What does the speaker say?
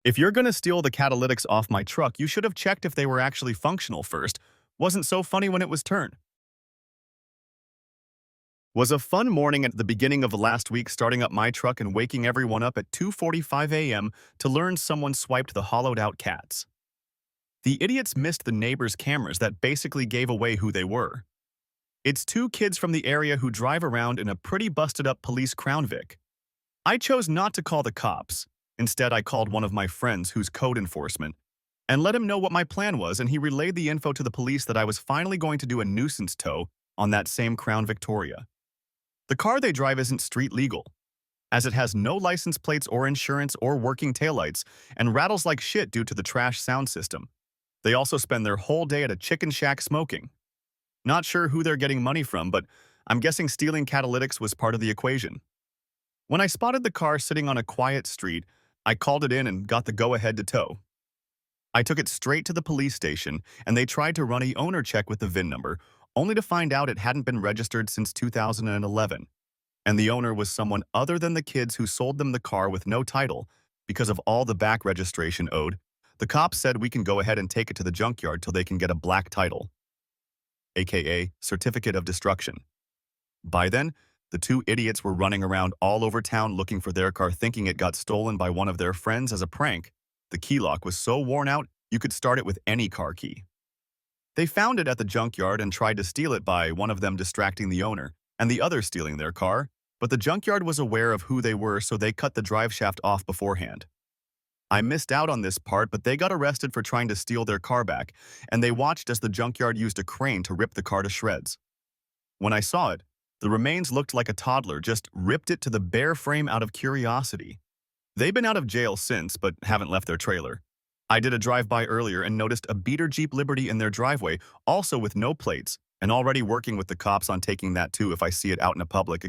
If you're gonna steal the catalytics off my truck, you should have checked if they were actually functional first. Wasn't so funny when it was turned. Was a fun morning at the beginning of the last week starting up my truck and waking everyone up at 2:45 a.m. to learn someone swiped the hollowed-out cats. The idiots missed the neighbors' cameras that basically gave away who they were. It's two kids from the area who drive around in a pretty busted-up police Crown Vic. I chose not to call the cops. Instead, I called one of my friends who's code enforcement and let him know what my plan was, and he relayed the info to the police that I was finally going to do a nuisance tow on that same Crown Victoria. The car they drive isn't street legal, as it has no license plates or insurance or working taillights and rattles like shit due to the trash sound system. They also spend their whole day at a chicken shack smoking. Not sure who they're getting money from, but I'm guessing stealing catalytics was part of the equation. When I spotted the car sitting on a quiet street, I called it in and got the go-ahead to tow. I took it straight to the police station, and they tried to run a owner check with the VIN number, only to find out it hadn't been registered since 2011, and the owner was someone other than the kids who sold them the car with no title because of all the back registration owed. The cops said we can go ahead and take it to the junkyard till they can get a black title, aka Certificate of Destruction. By then, the two idiots were running around all over town looking for their car, thinking it got stolen by one of their friends as a prank. The key lock was so worn out, you could start it with any car key. They found it at the junkyard and tried to steal it by one of them distracting the owner and the other stealing their car, but the junkyard was aware of who they were, so they cut the drive shaft off beforehand. I missed out on this part, but they got arrested for trying to steal their car back, and they watched as the junkyard used a crane to rip the car to shreds. When I saw it, the remains looked like a toddler just ripped it to the bare frame out of curiosity. They've been out of jail since, but haven't left their trailer. I did a drive-by earlier and noticed a beater Jeep Liberty in their driveway, also with no plates, and already working with the cops on taking that too if I see it out in a public.